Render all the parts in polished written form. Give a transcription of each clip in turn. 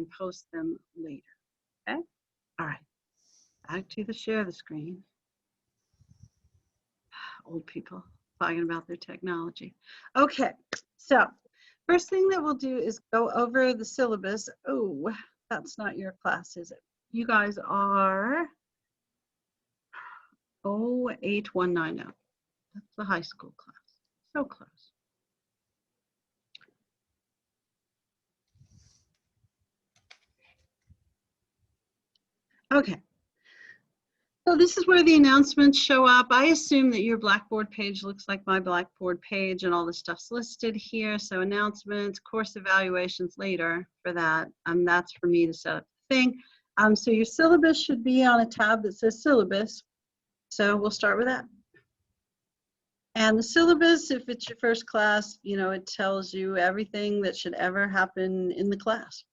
and post them later. Okay? All right. Back to the share the screen. Old people talking about their technology. Okay, so first thing that we'll do is go over the syllabus. Oh, that's not your class, is it? You guys are 08190. That's the high school class. So close. Okay. So this is where the announcements show up. I assume that your Blackboard page looks like my Blackboard page and all the stuff's listed here. So announcements, course evaluations later for that. That's for me to set up the thing. So your syllabus should be on a tab that says syllabus. So we'll start with that. And the syllabus, if it's your first class, you know, it tells you everything that should ever happen in the class.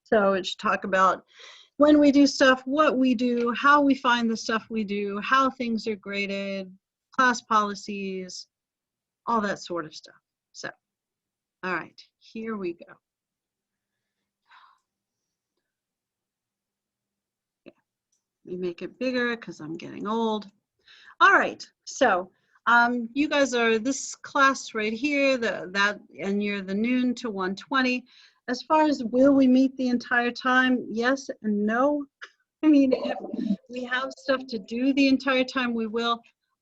So it should talk about when we do stuff, what we do, how we find the stuff we do, how things are graded, class policies, all that sort of stuff. So, all right, here we go. Yeah. Let me make it bigger because I'm getting old. All right, so you guys are this class right here, and you're the noon to 1:20. As far as will we meet the entire time, yes and no. I mean, if we have stuff to do the entire time, we will.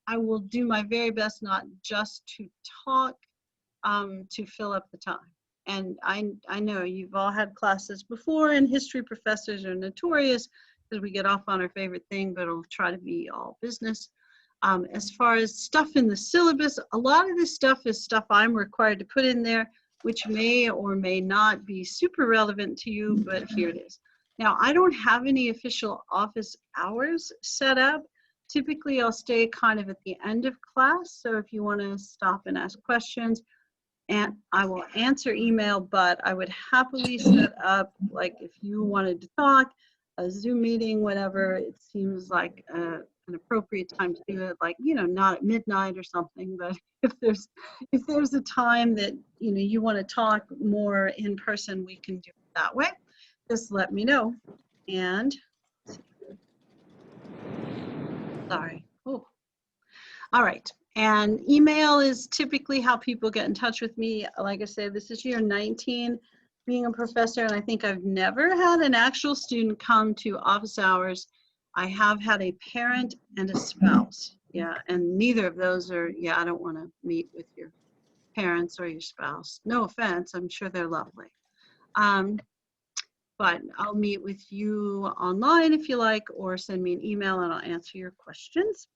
I will do my very best not just to talk, to fill up the time. And I know you've all had classes before, and history professors are notorious because we get off on our favorite thing, but it'll try to be all business. As far as stuff in the syllabus, a lot of this stuff is stuff I'm required to put in there, which may or may not be super relevant to you, but here it is. Now, I don't have any official office hours set up. Typically, I'll stay kind of at the end of class. So if you want to stop and ask questions, and I will answer email, but I would happily set up, like if you wanted to talk, a Zoom meeting, whatever, it seems like an appropriate time to do it, like, you know, not at midnight or something, but if there's a time that, you know, you want to talk more in person, we can do it that way. Just let me know. And sorry. Oh. All right. And email is typically how people get in touch with me. Like I said, this is year 19 being a professor, and I think I've never had an actual student come to office hours. I have had a parent and a spouse. Yeah, and neither of those are, yeah, I don't want to meet with your parents or your spouse. No offense, I'm sure they're lovely. But I'll meet with you online if you like, or send me an email and I'll answer your questions.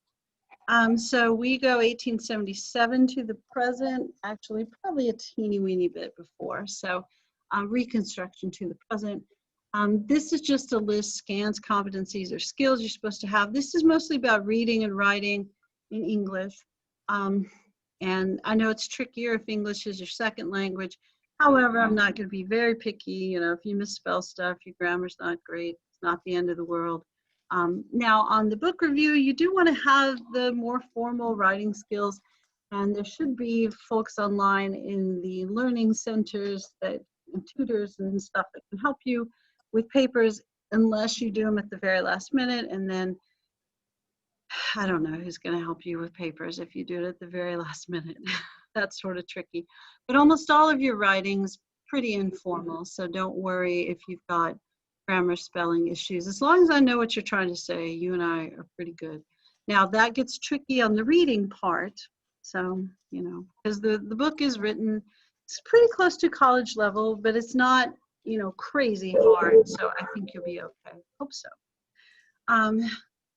So we go 1877 to the present, actually probably a teeny weeny bit before. So Reconstruction to the present. This is just a list, scans, competencies, or skills you're supposed to have. This is mostly about reading and writing in English. And I know it's trickier if English is your second language. However, I'm not going to be very picky. You know, if you misspell stuff, your grammar's not great, it's not the end of the world. Now, on the book review, you do want to have the more formal writing skills, and there should be folks online in the learning centers and tutors and stuff that can help you with papers, unless you do them at the very last minute, and then I don't know who's going to help you with papers if you do it at the very last minute. That's sort of tricky. But almost all of your writing's pretty informal, so don't worry if you've got grammar, spelling issues. As long as I know what you're trying to say, you and I are pretty good. Now, that gets tricky on the reading part. So, you know, because the book is written, it's pretty close to college level, but it's not, you know, crazy hard. So I think you'll be okay. Hope so.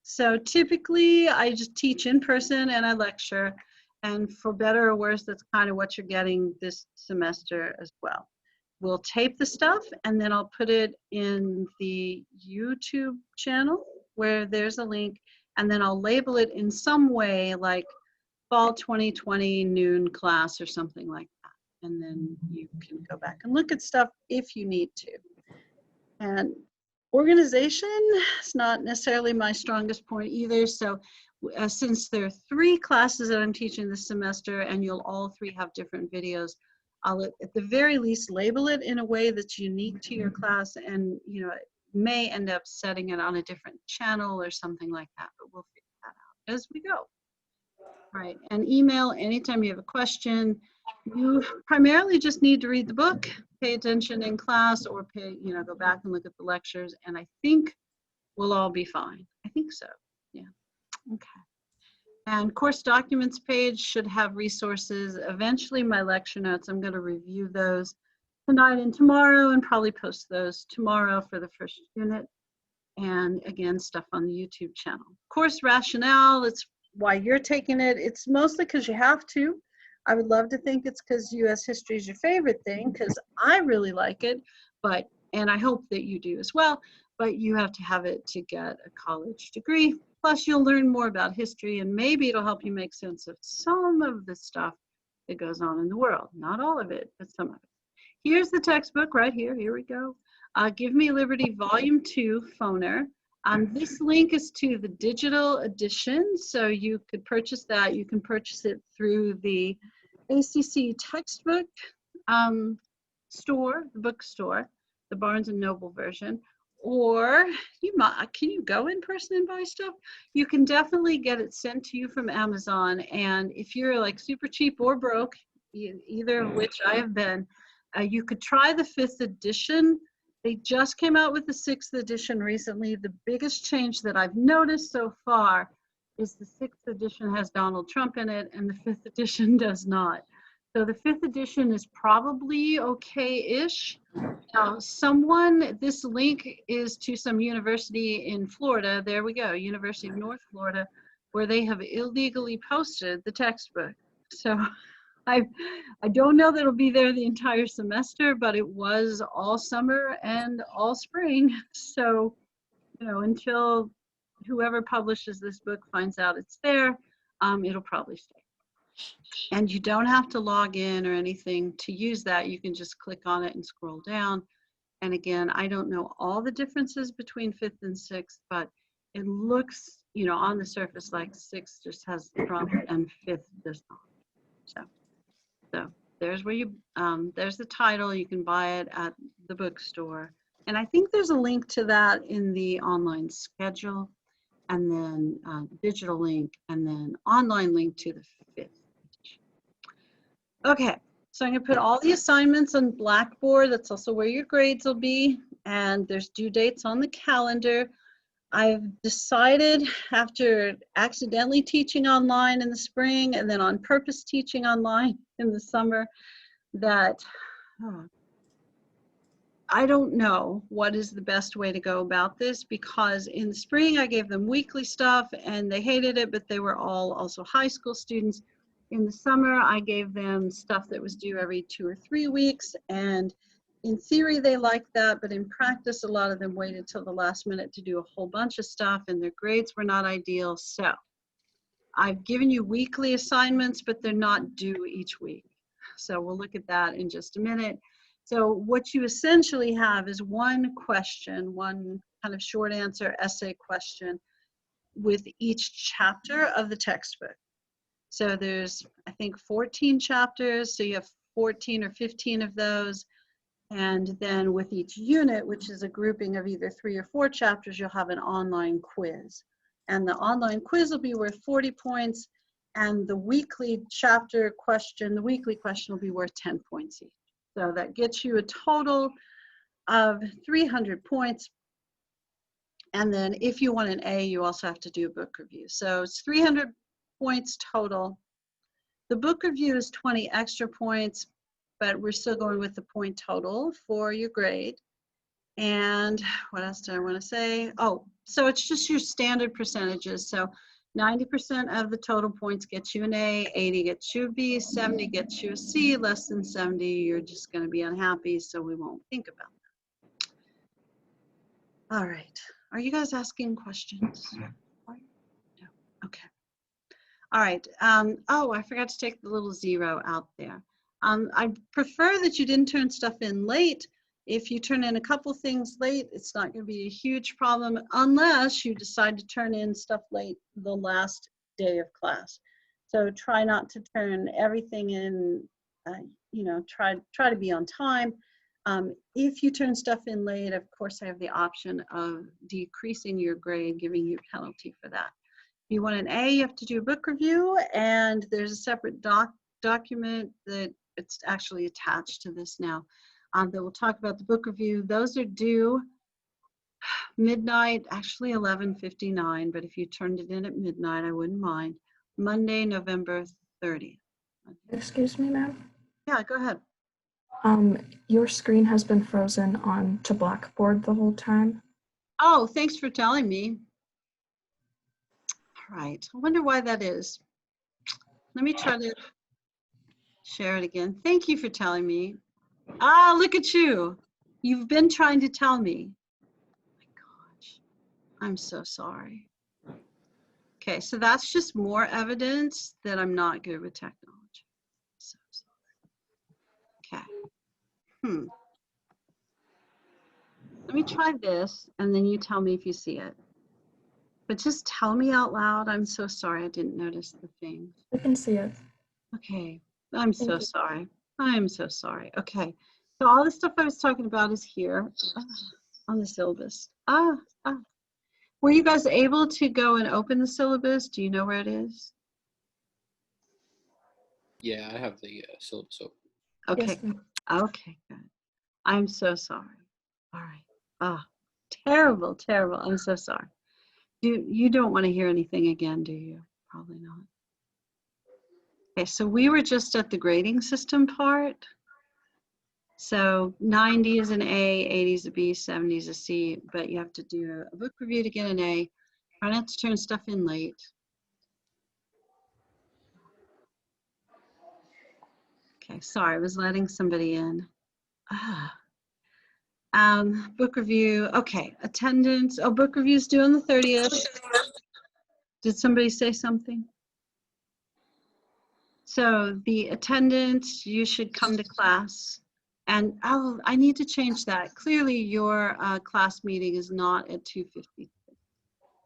So typically I just teach in person and I lecture, and for better or worse, that's kind of what you're getting this semester as well. We'll tape the stuff and then I'll put it in the YouTube channel where there's a link, and then I'll label it in some way like fall 2020 noon class or something like that. And then you can go back and look at stuff if you need to. And organization is not necessarily my strongest point either. So since there are 3 classes that I'm teaching this semester and you'll all 3 have different videos, I'll at the very least label it in a way that's unique to your class, and you know, it may end up setting it on a different channel or something like that, but we'll figure that out as we go. Right, and email anytime you have a question. You primarily just need to read the book, pay attention in class, or go back and look at the lectures, and I think we'll all be fine. I think so, yeah, okay. And course documents page should have resources. Eventually my lecture notes, I'm going to review those tonight and tomorrow and probably post those tomorrow for the first unit. And again, stuff on the YouTube channel. Course rationale, it's why you're taking it. It's mostly because you have to. I would love to think it's because US history is your favorite thing, because I really like it, and I hope that you do as well, but you have to have it to get a college degree. Plus, you'll learn more about history, and maybe it'll help you make sense of some of the stuff that goes on in the world. Not all of it, but some of it. Here's the textbook right here. Here we go. Give Me Liberty Volume 2, Foner. This link is to the digital edition, so you could purchase that. You can purchase it through the ACC textbook store, the bookstore, the Barnes & Noble version. Or can you go in person and buy stuff? You can definitely get it sent to you from Amazon. And if you're like super cheap or broke, either of which I have been, you could try the 5th edition. They just came out with the 6th edition recently. The biggest change that I've noticed so far is the 6th edition has Donald Trump in it and the 5th edition does not. So the 5th edition is probably okay-ish. Now, this link is to some university in Florida. There we go, University of North Florida, where they have illegally posted the textbook. So I don't know that it'll be there the entire semester, but it was all summer and all spring. So, until whoever publishes this book finds out it's there, it'll probably stay. And you don't have to log in or anything to use that. You can just click on it and scroll down. And again, I don't know all the differences between 5th and 6th, but it looks, on the surface like 6th just has Trump and 5th does not. So there's where there's the title. You can buy it at the bookstore. And I think there's a link to that in the online schedule, and then digital link, and then online link to the 5th. Okay, so I'm going to put all the assignments on Blackboard. That's also where your grades will be. And there's due dates on the calendar. I've decided, after accidentally teaching online in the spring and then on purpose teaching online in the summer, that I don't know what is the best way to go about this, because in the spring I gave them weekly stuff and they hated it, but they were all also high school students. In the summer, I gave them stuff that was due every 2 or 3 weeks, and in theory they liked that, but in practice a lot of them waited till the last minute to do a whole bunch of stuff, and their grades were not ideal. So I've given you weekly assignments, but they're not due each week. So we'll look at that in just a minute. So what you essentially have is one question, one kind of short answer essay question with each chapter of the textbook. So there's, I think, 14 chapters, so you have 14 or 15 of those. And then with each unit, which is a grouping of either 3 or 4 chapters, you'll have an online quiz. And the online quiz will be worth 40 points, and the weekly chapter question, the weekly question will be worth 10 points each. So that gets you a total of 300 points. And then if you want an A, you also have to do a book review. So it's 300 points total. The book review is 20 extra points, but we're still going with the point total for your grade. And what else do I want to say? Oh, so it's just your standard percentages. So 90% of the total points gets you an A, 80 gets you a B, 70 gets you a C, less than 70, you're just going to be unhappy, so we won't think about that. All right. Are you guys asking questions? No. Okay. All right. Oh, I forgot to take the little 0 out there. I prefer that you didn't turn stuff in late. If you turn in a couple things late, it's not going to be a huge problem unless you decide to turn in stuff late the last day of class. So try not to turn everything in you know, try to be on time. If you turn stuff in late, of course, I have the option of decreasing your grade, giving you a penalty for that. If you want an A, you have to do a book review, and there's a separate document that it's actually attached to this now that will talk about the book review. Those are due midnight, actually 11:59, but if you turned it in at midnight, I wouldn't mind. Monday, November 30th. Excuse me, ma'am. Yeah, go ahead. Your screen has been frozen on to Blackboard the whole time. Oh, thanks for telling me. All right, I wonder why that is. Let me try to share it again. Thank you for telling me. Ah, look at you. You've been trying to tell me. Oh my gosh, I'm so sorry. Okay, so that's just more evidence that I'm not good with technology. So sorry. Okay. Let me try this, and then you tell me if you see it. But just tell me out loud. I'm so sorry I didn't notice the thing. I can see it. Okay, I'm Thank so you. sorry. I am so sorry. Okay, so all the stuff I was talking about is here on the syllabus. Were you guys able to go and open the syllabus? Do you know where it is? Yeah, I have the syllabus open. Okay, Yes, ma'am. okay, good. I'm so sorry. All right. Ah, terrible, terrible. I'm so sorry. You don't want to hear anything again, do you? Probably not. Okay, so we were just at the grading system part. So 90 is an A, 80 is a B, 70 is a C, but you have to do a book review to get an A. Try not to turn stuff in late. Okay, sorry, I was letting somebody in. Book review, okay, attendance. Oh, book review's due on the 30th. Did somebody say something? So the attendance, you should come to class. And I need to change that. Clearly your class meeting is not at 2:50.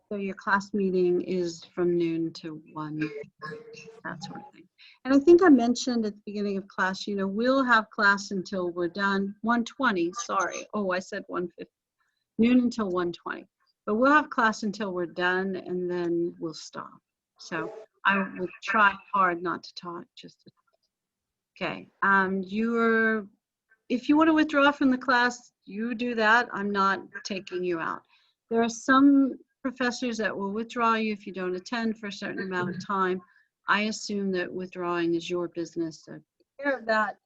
So your class meeting is from noon to 1, that sort of thing. And I think I mentioned at the beginning of class, you know, we'll have class until we're done, 1:20, sorry. Oh, I said 1:50, noon until 1:20. But we'll have class until we're done, and then we'll stop. So I will try hard not to talk, just to talk. Okay, if you want to withdraw from the class, you do that. I'm not taking you out. There are some professors that will withdraw you if you don't attend for a certain amount of time. I assume that withdrawing is your business, so take care of that.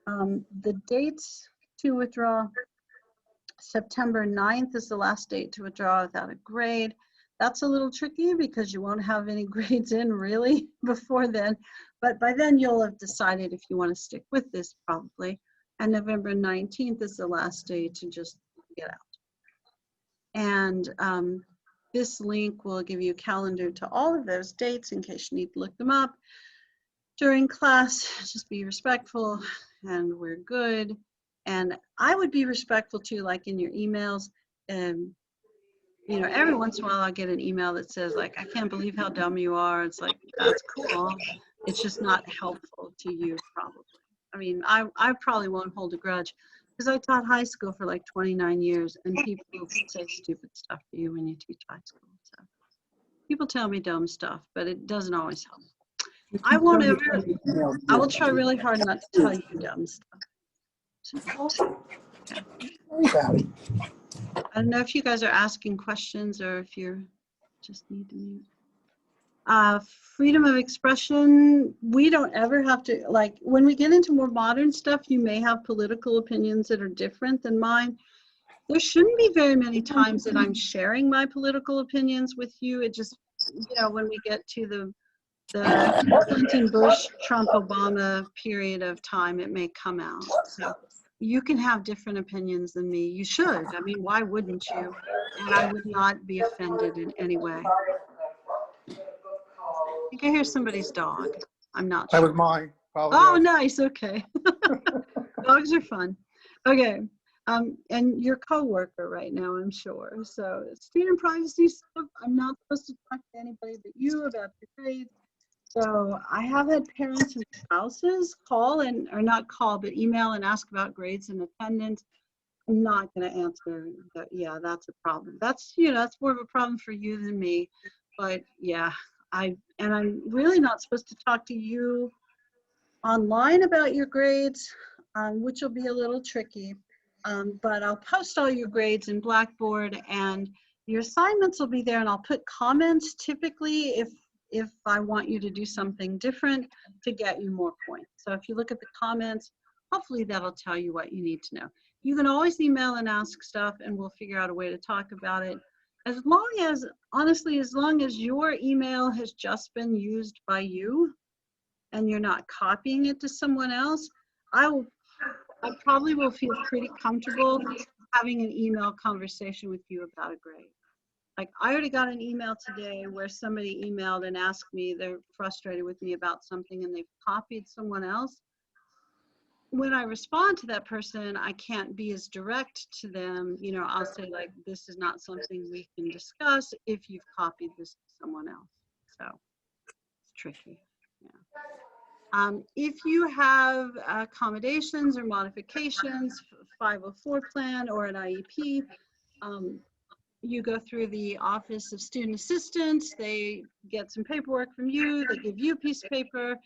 The dates to withdraw, September 9th is the last date to withdraw without a grade. That's a little tricky because you won't have any grades in really before then, but by then you'll have decided if you want to stick with this probably. And November 19th is the last day to just get out. And this link will give you a calendar to all of those dates in case you need to look them up during class. Just be respectful and we're good. And I would be respectful too, like in your emails. You know, every once in a while I'll get an email that says like, I can't believe how dumb you are. It's like, that's cool. It's just not helpful to you probably. I mean, I probably won't hold a grudge because I taught high school for like 29 years and people say stupid stuff to you when you teach high school. So people tell me dumb stuff, but it doesn't always help. I will try really hard not to tell you dumb stuff. So, yeah. I don't know if you guys are asking questions or if you're just need to mute. Freedom of expression, we don't ever have to, like, when we get into more modern stuff, you may have political opinions that are different than mine. There shouldn't be very many times that I'm sharing my political opinions with you. It just, you know, when we get to the Clinton, Bush, Trump, Obama period of time, it may come out. So you can have different opinions than me. You should. I mean, why wouldn't you? And I would not be offended in any way. I think I hear somebody's dog. I'm not sure. That was mine. Oh, nice. Okay. Dogs are fun. Okay. And your coworker right now, I'm sure. So student privacy stuff, I'm not supposed to talk to anybody but you about your grades. So I have had parents and spouses call and, or not call, but email and ask about grades and attendance. I'm not going to answer that. Yeah, that's a problem. That's, you know, that's more of a problem for you than me. But yeah, I'm really not supposed to talk to you online about your grades, which will be a little tricky. But I'll post all your grades in Blackboard, and your assignments will be there, and I'll put comments typically if I want you to do something different to get you more points. So if you look at the comments, hopefully that'll tell you what you need to know. You can always email and ask stuff, and we'll figure out a way to talk about it. As long as, honestly, as long as your email has just been used by you and you're not copying it to someone else, I probably will feel pretty comfortable having an email conversation with you about a grade. Like, I already got an email today where somebody emailed and asked me, they're frustrated with me about something and they've copied someone else. When I respond to that person, I can't be as direct to them. You know, I'll say like, this is not something we can discuss if you've copied this to someone else. So it's tricky. Yeah. If you have accommodations or modifications, 504 plan or an IEP, you go through the Office of Student Assistance, they get some paperwork from you, they give you a piece of paper,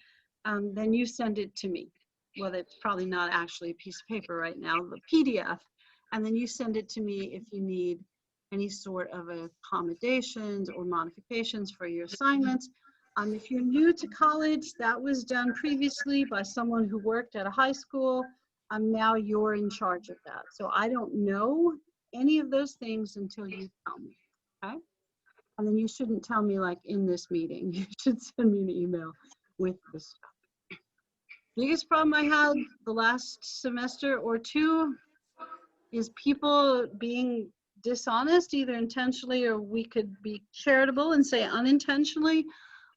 then you send it to me. Well, it's probably not actually a piece of paper right now, the PDF, and then you send it to me if you need any sort of accommodations or modifications for your assignments. If you're new to college, that was done previously by someone who worked at a high school. Now you're in charge of that. So I don't know any of those things until you tell me, okay? And then you shouldn't tell me like in this meeting. You should send me an email with this stuff. Biggest problem I had the last semester or two is people being dishonest, either intentionally or we could be charitable and say unintentionally,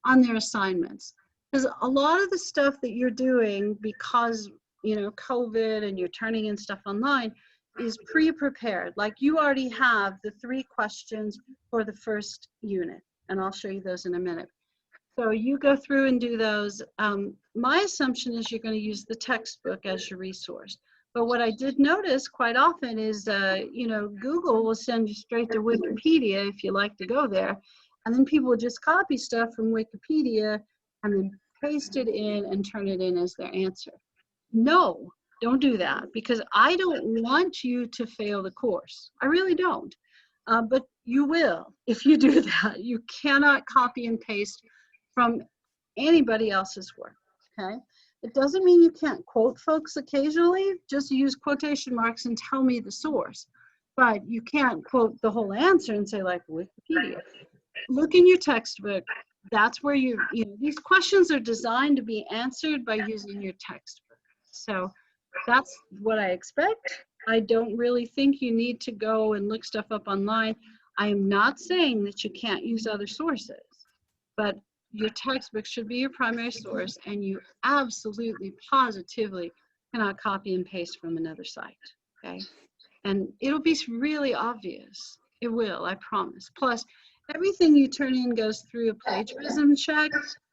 on their assignments. Because a lot of the stuff that you're doing because, you know, COVID and you're turning in stuff online is pre-prepared. Like, you already have the 3 questions for the first unit, and I'll show you those in a minute. So you go through and do those. My assumption is you're going to use the textbook as your resource. But what I did notice quite often is, you know, Google will send you straight to Wikipedia if you like to go there. And then people will just copy stuff from Wikipedia and then paste it in and turn it in as their answer. No, don't do that, because I don't want you to fail the course. I really don't. But you will if you do that. You cannot copy and paste from anybody else's work, okay? It doesn't mean you can't quote folks occasionally. Just use quotation marks and tell me the source. But you can't quote the whole answer and say like Wikipedia. Look in your textbook. That's where you know, these questions are designed to be answered by using your textbook. So that's what I expect. I don't really think you need to go and look stuff up online. I am not saying that you can't use other sources, but your textbook should be your primary source, and you absolutely, positively cannot copy and paste from another site, okay? And it'll be really obvious. It will, I promise. Plus, everything you turn in goes through a plagiarism check.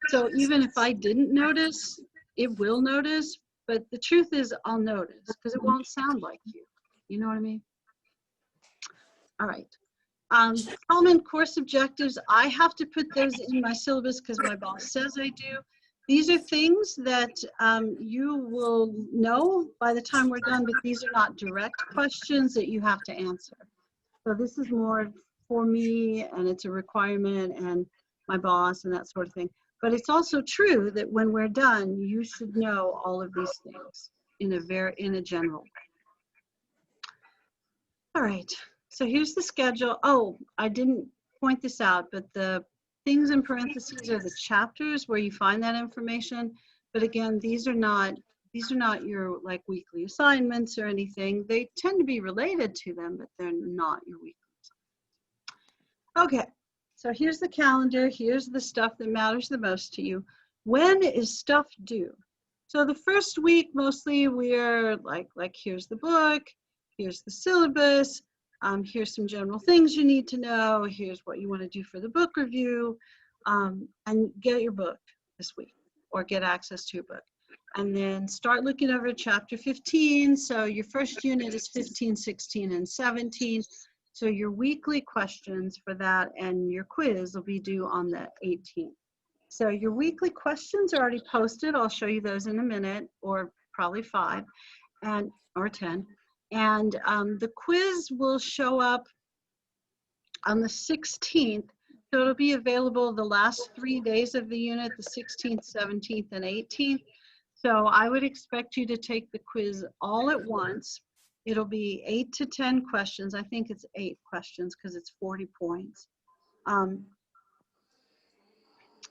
So even if I didn't notice, it will notice. But the truth is, I'll notice because it won't sound like you. You know what I mean? All right. Common course objectives, I have to put those in my syllabus because my boss says I do. These are things that you will know by the time we're done, but these are not direct questions that you have to answer. So this is more for me, and it's a requirement, and my boss and that sort of thing. But it's also true that when we're done, you should know all of these things in a general way. All right. So here's the schedule. Oh, I didn't point this out, but the things in parentheses are the chapters where you find that information. But again, these are not your like weekly assignments or anything. They tend to be related to them, but they're not your weekly assignments. Okay, so here's the calendar. Here's the stuff that matters the most to you. When is stuff due? So the first week, mostly we're like here's the book, here's the syllabus, here's some general things you need to know, here's what you want to do for the book review, and get your book. this week or get access to a book. And then start looking over chapter 15. So your first unit is 15, 16, and 17. So your weekly questions for that and your quiz will be due on the 18th. So your weekly questions are already posted. I'll show you those in a minute, or probably 5 or 10. And the quiz will show up on the 16th. So it'll be available the last 3 days of the unit, the 16th, 17th, and 18th. So I would expect you to take the quiz all at once. It'll be 8 to 10 questions. I think it's 8 questions because it's 40 points.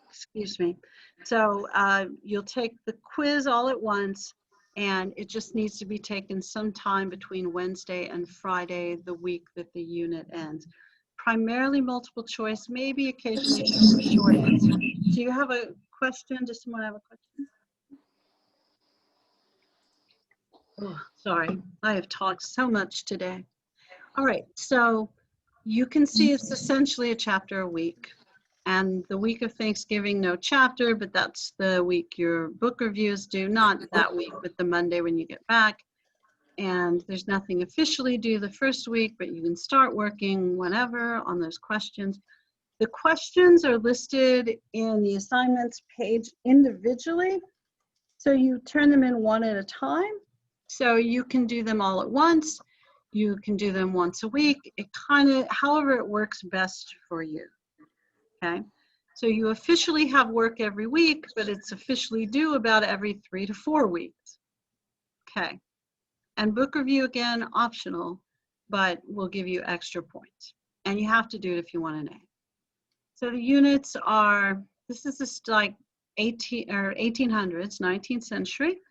Excuse me. So you'll take the quiz all at once, and it just needs to be taken sometime between Wednesday and Friday, the week that the unit ends. Primarily multiple choice, maybe occasionally some short answer. Do you have a question? Does someone have a question? Oh, sorry, I have talked so much today. All right, so you can see it's essentially a chapter a week. And the week of Thanksgiving, no chapter, but that's the week your book reviews due, not that week, but the Monday when you get back. And there's nothing officially due the first week, but you can start working whenever on those questions. The questions are listed in the assignments page individually. So you turn them in one at a time. So you can do them all at once. You can do them once a week. It kind of, however it works best for you. Okay, so you officially have work every week, but it's officially due about every 3 to 4 weeks. Okay, and book review, again, optional, but will give you extra points. And you have to do it if you want an A. So the units are, this is just like 1800s, 19th century,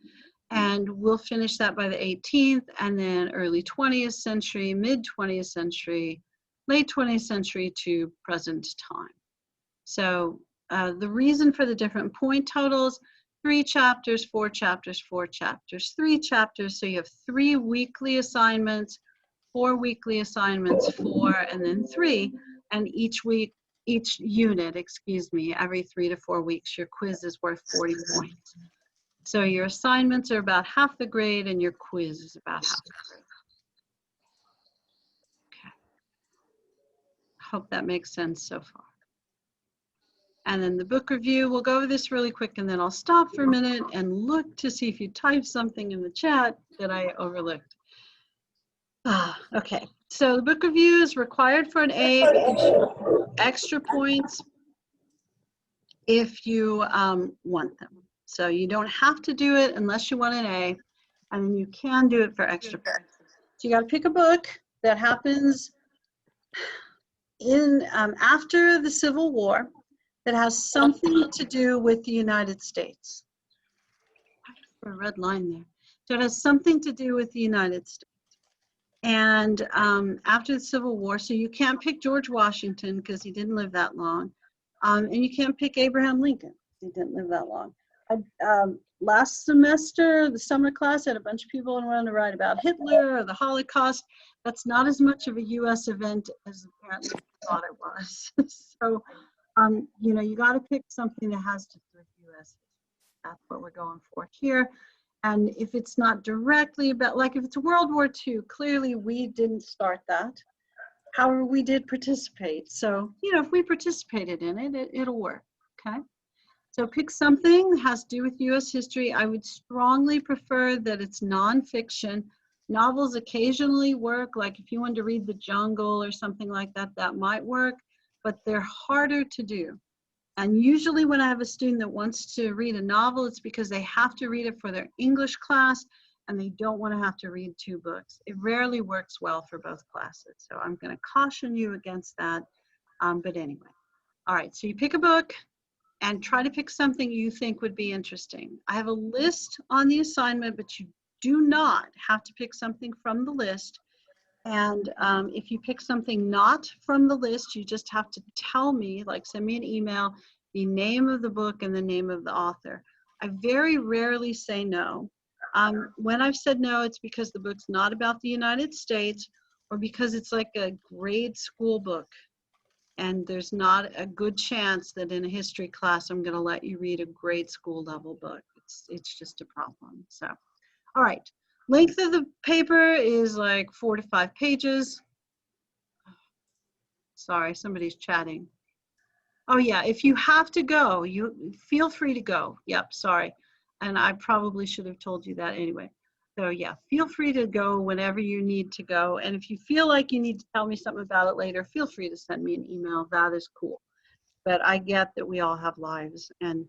and we'll finish that by the 18th, and then early 20th century, mid 20th century, late 20th century to present time. So the reason for the different point totals, 3 chapters, 4 chapters, 4 chapters, 3 chapters. So you have 3 weekly assignments, 4 weekly assignments, 4, and then 3. And each week, each unit, excuse me, every 3 to 4 weeks, your quiz is worth 40 points. So your assignments are about half the grade and your quiz is about half the grade. Okay. Hope that makes sense so far. And then the book review, we'll go over this really quick and then I'll stop for a minute and look to see if you typed something in the chat that I overlooked. Okay, so the book review is required for an A, but you should extra points if you want them. So you don't have to do it unless you want an A, and then you can do it for extra points. So you got to pick a book that happens in after the Civil War, that has something to do with the United States. A red line there. So it has something to do with the United States. And after the Civil War, so you can't pick George Washington because he didn't live that long. And you can't pick Abraham Lincoln because he didn't live that long. Last semester, the summer class had a bunch of people who wanted to write about Hitler or the Holocaust. That's not as much of a US event as apparently we thought it was. So you know, you got to pick something that has to do with US. That's what we're going for here. And if it's not directly about, like if it's World War II, clearly we didn't start that. However, we did participate. So, you know, if we participated in it, it'll work, okay? So pick something that has to do with US history. I would strongly prefer that it's nonfiction. Novels occasionally work, like if you wanted to read The Jungle or something like that, that might work, but they're harder to do. And usually when I have a student that wants to read a novel, it's because they have to read it for their English class and they don't want to have to read 2 books. It rarely works well for both classes. So I'm going to caution you against that. But anyway, all right, so you pick a book and try to pick something you think would be interesting. I have a list on the assignment, but you do not have to pick something from the list. And if you pick something not from the list, you just have to tell me, like send me an email, the name of the book and the name of the author. I very rarely say no. When I've said no, it's because the book's not about the United States or because it's like a grade school book. And there's not a good chance that in a history class I'm going to let you read a grade school level book. It's just a problem. So, all right. Length of the paper is like 4 to 5 pages. Sorry, somebody's chatting. Oh yeah, if you have to go, you feel free to go. Yep, sorry. And I probably should have told you that anyway. So yeah, feel free to go whenever you need to go. And if you feel like you need to tell me something about it later, feel free to send me an email. That is cool. But I get that we all have lives. And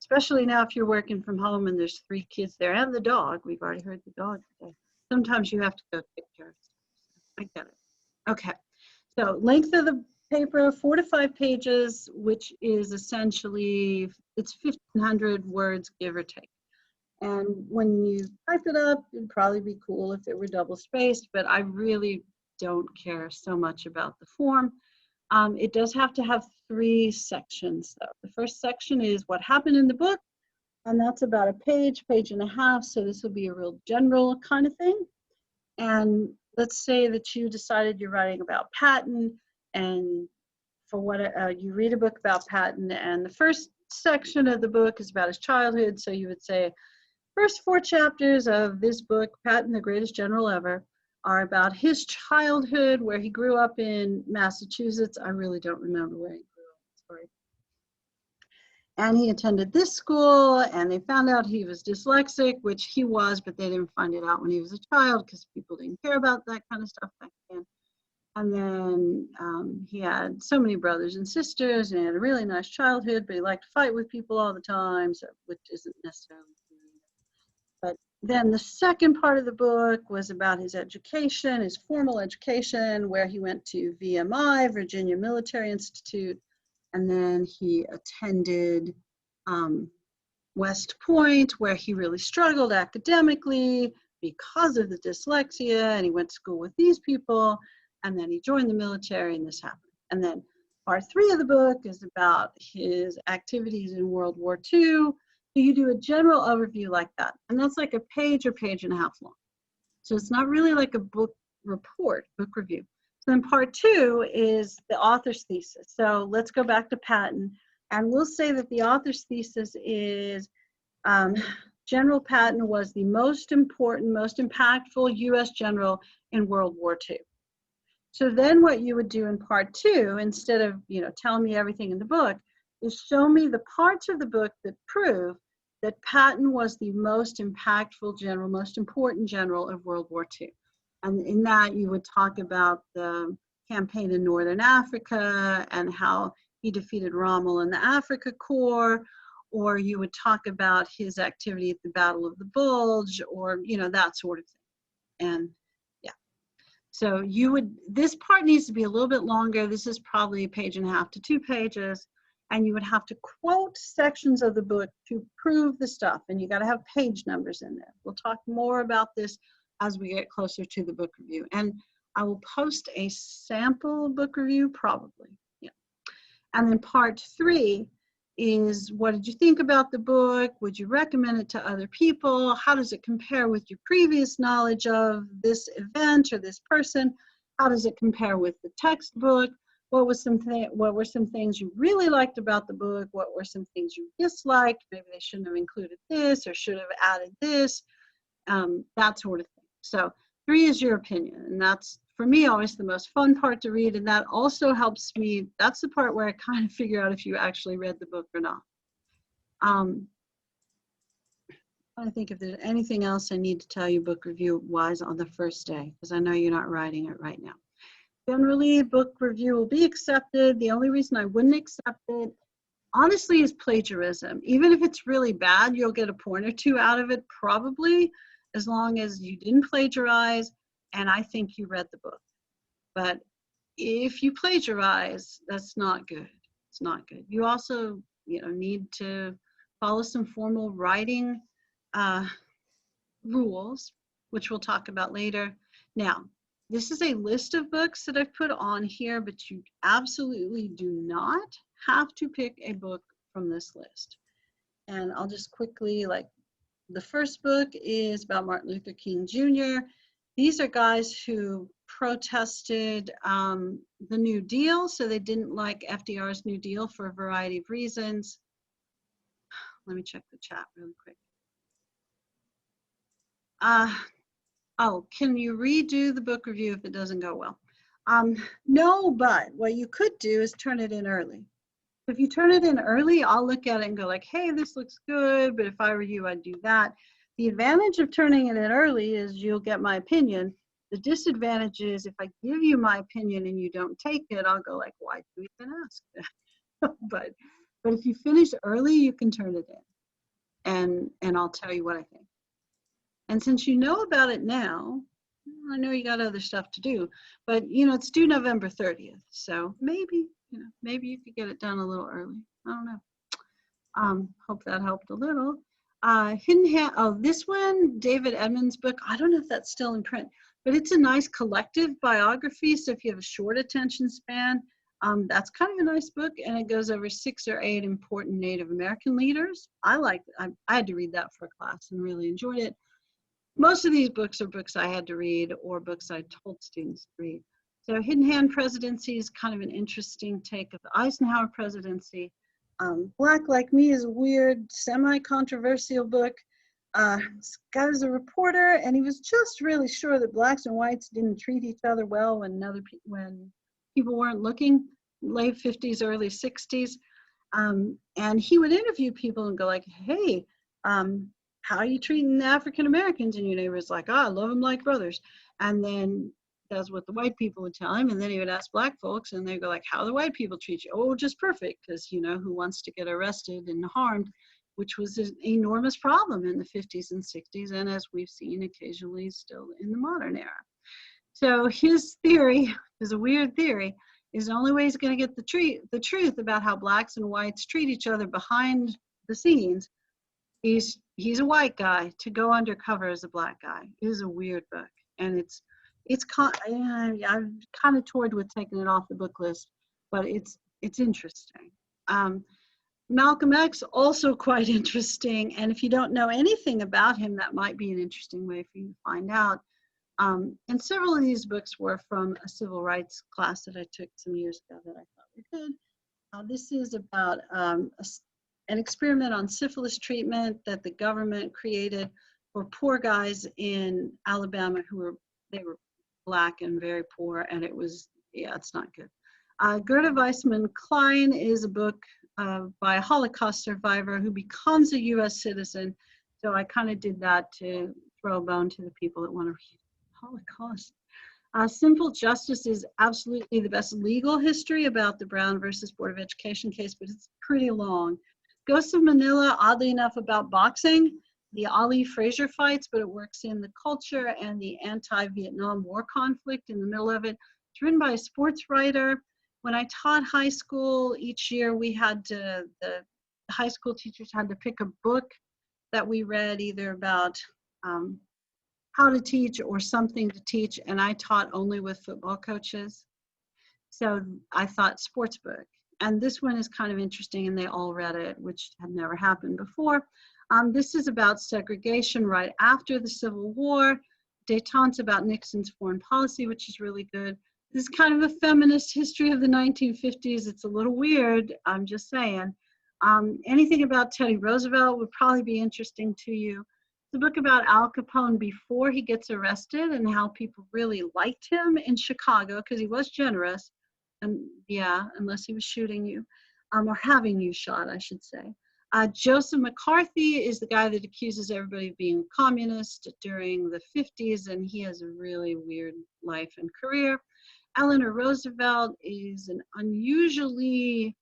especially now if you're working from home and there's 3 kids there and the dog. We've already heard the dog today. Sometimes you have to go take care of stuff. I get it. Okay. So length of the paper, 4 to 5 pages, which is essentially, it's 1,500 words, give or take. And when you type it up, it'd probably be cool if it were double spaced, but I really don't care so much about the form. It does have to have 3 sections though. The first section is what happened in the book, and that's about a page, page and a half, so this will be a real general kind of thing. And let's say that you decided you're writing about Patton, and for what you read a book about Patton, and the first section of the book is about his childhood. So you would say, first 4 chapters of this book, Patton, the Greatest General Ever, are about his childhood, where he grew up in Massachusetts. I really don't remember where he grew up, sorry. And he attended this school, and they found out he was dyslexic, which he was, but they didn't find it out when he was a child because people didn't care about that kind of stuff back then. And then he had so many brothers and sisters, and he had a really nice childhood, but he liked to fight with people all the time, so, which isn't necessarily true. But then the second part of the book was about his education, his formal education, where he went to VMI, Virginia Military Institute, and then he attended West Point, where he really struggled academically because of the dyslexia, and he went to school with these people, and then he joined the military, and this happened. And then part 3 of the book is about his activities in World War II. So you do a general overview like that, and that's like a page or page and a half long. So it's not really like a book report, book review. So then part 2 is the author's thesis. So let's go back to Patton, and we'll say that the author's thesis is General Patton was the most important, most impactful U.S. general in World War II. So then what you would do in part 2, instead of, telling me everything in the book, is show me the parts of the book that prove that Patton was the most impactful general, most important general of World War II. And in that, you would talk about the campaign in Northern Africa and how he defeated Rommel in the Afrika Korps, or you would talk about his activity at the Battle of the Bulge, or, that sort of thing. And yeah, so this part needs to be a little bit longer. This is probably a page and a half to 2 pages. And you would have to quote sections of the book to prove the stuff. And you got to have page numbers in there. We'll talk more about this as we get closer to the book review. And I will post a sample book review probably. Yeah. And then part 3 is, what did you think about the book? Would you recommend it to other people? How does it compare with your previous knowledge of this event or this person? How does it compare with the textbook? What were some things you really liked about the book? What were some things you disliked? Maybe they shouldn't have included this or should have added this, that sort of thing. So 3 is your opinion, and that's, for me, always the most fun part to read, and that also helps me. That's the part where I kind of figure out if you actually read the book or not. I think if there's anything else I need to tell you book review-wise on the first day, because I know you're not writing it right now. Generally, book review will be accepted. The only reason I wouldn't accept it, honestly, is plagiarism. Even if it's really bad, you'll get a point or 2 out of it, probably, as long as you didn't plagiarize and I think you read the book. But if you plagiarize, that's not good. It's not good. You also, need to follow some formal writing rules, which we'll talk about later. Now, this is a list of books that I've put on here, but you absolutely do not have to pick a book from this list. And I'll just quickly, the first book is about Martin Luther King Jr. These are guys who protested the New Deal, so they didn't like FDR's New Deal for a variety of reasons. Let me check the chat really quick. Oh, can you redo the book review if it doesn't go well? No, but what you could do is turn it in early. If you turn it in early, I'll look at it and go like, hey, this looks good, but if I were you, I'd do that. The advantage of turning it in early is you'll get my opinion. The disadvantage is if I give you my opinion and you don't take it, I'll go like, why do you even ask? but if you finish early, you can turn it in and I'll tell you what I think. And since you know about it now, I know you got other stuff to do, but it's due November 30th. So maybe you could get it done a little early. I don't know. Hope that helped a little. Hidden Hand, this one, David Edmonds' book, I don't know if that's still in print, but it's a nice collective biography. So if you have a short attention span, that's kind of a nice book, and it goes over 6 or 8 important Native American leaders. I had to read that for a class and really enjoyed it. Most of these books are books I had to read or books I told students to read. So Hidden Hand Presidency is kind of an interesting take of the Eisenhower presidency. Black Like Me is a weird, semi-controversial book. This guy was a reporter, and he was just really sure that blacks and whites didn't treat each other well when people weren't looking, late 50s, early 60s. And he would interview people and go like, hey, how are you treating the African Americans? And your neighbor's like, I love them like brothers. And then that's what the white people would tell him. And then he would ask black folks, and they'd go like, how do the white people treat you? Oh, just perfect, because who wants to get arrested and harmed, which was an enormous problem in the 50s and 60s, and as we've seen occasionally still in the modern era. So his theory is a weird theory, is the only way he's going to get the truth about how blacks and whites treat each other behind the scenes. He's a white guy to go undercover as a black guy. It is a weird book, and I've kind of toyed with taking it off the book list, but it's interesting. Malcolm X, also quite interesting, and if you don't know anything about him, that might be an interesting way for you to find out. And several of these books were from a civil rights class that I took some years ago that I thought were good. This is about an experiment on syphilis treatment that the government created for poor guys in Alabama who were black and very poor, and it's not good. Gerda Weissman Klein is a book by a Holocaust survivor who becomes a U.S. citizen. So I kind of did that to throw a bone to the people that want to read Holocaust. Simple Justice is absolutely the best legal history about the Brown versus Board of Education case, but it's pretty long. Ghosts of Manila, oddly enough, about boxing, the Ali Frazier fights, but it works in the culture and the anti-Vietnam War conflict in the middle of it. It's written by a sports writer. When I taught high school, each year we had the high school teachers had to pick a book that we read, either about how to teach or something to teach, and I taught only with football coaches. So I thought sports book. And this one is kind of interesting, and they all read it, which had never happened before. This is about segregation right after the Civil War. Détente's about Nixon's foreign policy, which is really good. This is kind of a feminist history of the 1950s. It's a little weird, I'm just saying. Anything about Teddy Roosevelt would probably be interesting to you. It's a book about Al Capone before he gets arrested and how people really liked him in Chicago because he was generous. And yeah, unless he was shooting you, or having you shot, I should say. Joseph McCarthy is the guy that accuses everybody of being a communist during the 50s, and he has a really weird life and career. Eleanor Roosevelt is an unusually,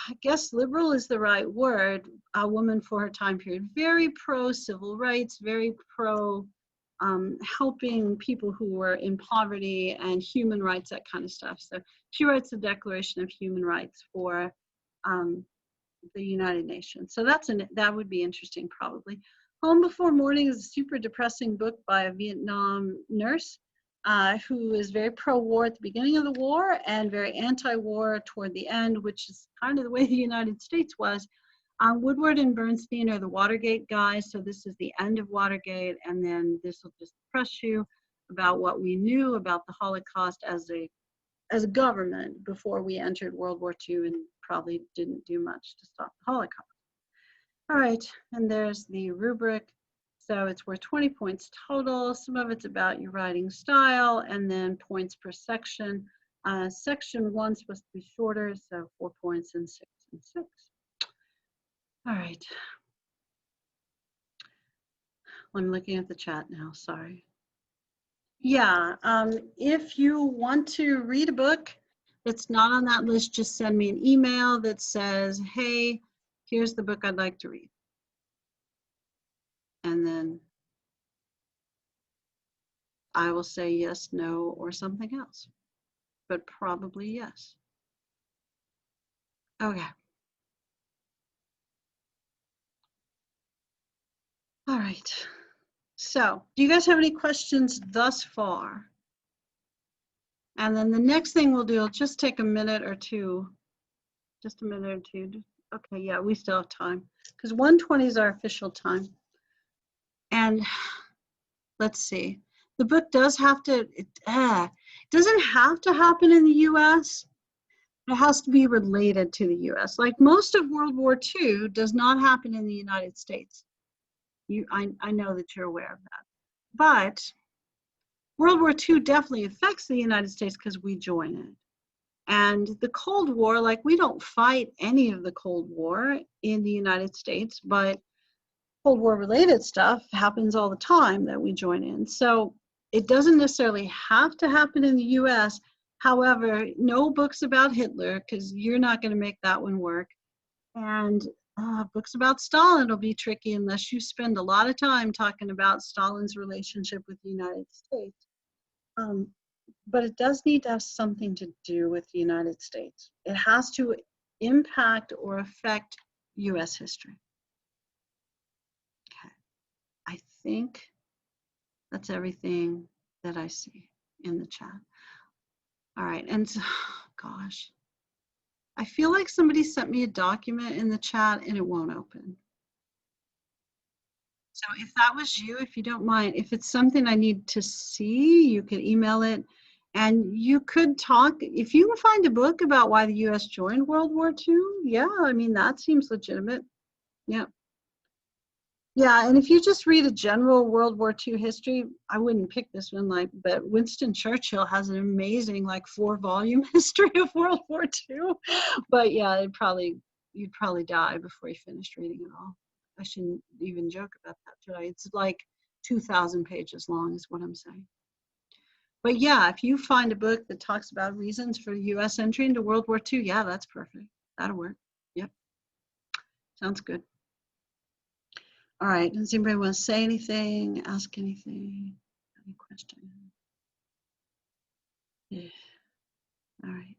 I guess liberal is the right word, a woman for her time period. Very pro-civil rights, very pro helping people who were in poverty and human rights, that kind of stuff. So she writes the Declaration of Human Rights for the United Nations. So that would be interesting probably. Home Before Morning is a super depressing book by a Vietnam nurse who is very pro-war at the beginning of the war and very anti-war toward the end, which is kind of the way the United States was. Woodward and Bernstein are the Watergate guys, so this is the end of Watergate, and then this will just depress you. about what we knew about the Holocaust as a government before we entered World War II, and probably didn't do much to stop the Holocaust. All right, and there's the rubric. So it's worth 20 points total. Some of it's about your writing style, and then points per section. Section 1's supposed to be shorter, so 4 points and 6 and 6. All right. I'm looking at the chat now, sorry. Yeah, if you want to read a book that's not on that list, just send me an email that says, hey, here's the book I'd like to read. And then I will say yes, no, or something else, but probably yes. Okay. All right. So, do you guys have any questions thus far? And then the next thing we'll do, will just take a minute or two. Just a minute or two. Okay, yeah, we still have time because 1:20 is our official time. And let's see, the book does have to, it doesn't have to happen in the US. It has to be related to the US. Like most of World War II does not happen in the United States. I know that you're aware of that. But World War II definitely affects the United States because we join it. And the Cold War, like we don't fight any of the Cold War in the United States, but Cold War related stuff happens all the time that we join in. So it doesn't necessarily have to happen in the US. However, no books about Hitler, because you're not going to make that one work. And books about Stalin will be tricky unless you spend a lot of time talking about Stalin's relationship with the United States. But it does need to have something to do with the United States. It has to impact or affect US history. Okay, I think that's everything that I see in the chat. All right, and gosh, I feel like somebody sent me a document in the chat and it won't open. So if that was you, if you don't mind, if it's something I need to see, you could email it. And you could talk, if you can find a book about why the US joined World War II, yeah, I mean, that seems legitimate. Yeah. Yeah, and if you just read a general World War II history, I wouldn't pick this one, like, but Winston Churchill has an amazing, like, 4-volume history of World War II. But yeah, you'd probably die before you finished reading it all. I shouldn't even joke about that, should I? It's like 2,000 pages long is what I'm saying. But yeah, if you find a book that talks about reasons for US entry into World War II, yeah, that's perfect. That'll work. Yep. Sounds good. All right, does anybody want to say anything, ask anything, any questions? Yeah. All right.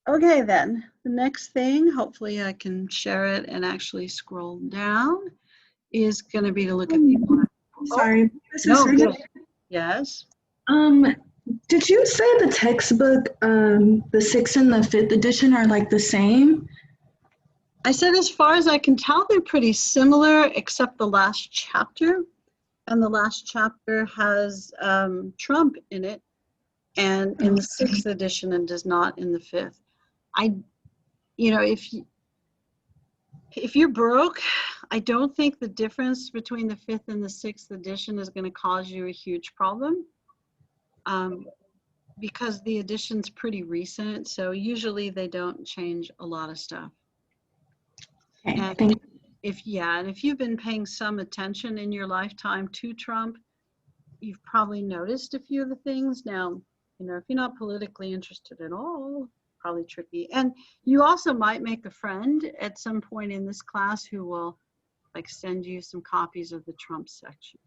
Okay, then, the next thing, hopefully I can share it and actually scroll down, is going to be to look at the Black. Sorry. No, good. Yes. Did you say the textbook, the 6th and the 5th edition are like the same? I said, as far as I can tell, they're pretty similar, except the last chapter. And the last chapter has Trump in it, and in the 6th edition, and does not in the 5th. If you're broke, I don't think the difference between the 5th and the 6th edition is going to cause you a huge problem. Because the edition's pretty recent, so usually they don't change a lot of stuff. Okay, And thank you. if you've been paying some attention in your lifetime to Trump, you've probably noticed a few of the things. Now, if you're not politically interested at all, probably tricky. And you also might make a friend at some point in this class who will like send you some copies of the Trump section.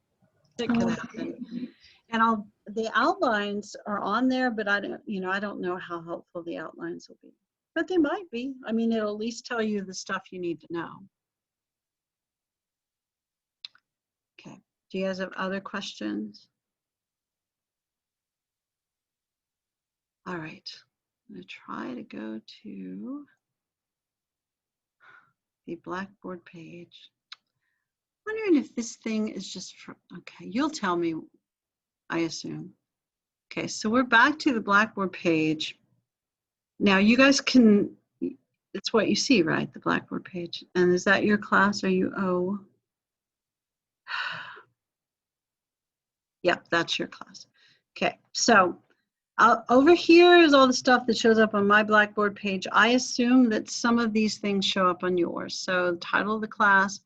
That could happen. And the outlines are on there, but I don't know how helpful the outlines will be. But they might be. I mean, it'll at least tell you the stuff you need to know. Okay. Do you guys have other questions? All right. I'm going to try to go to the Blackboard page. Wondering if this thing is just for, okay, you'll tell me I assume. Okay, so we're back to the Blackboard page. Now you guys can, it's what you see, right? The Blackboard page. And is that your class? Are you O? Yep, that's your class. Okay, so over here is all the stuff that shows up on my Blackboard page. I assume that some of these things show up on yours. So title of the class,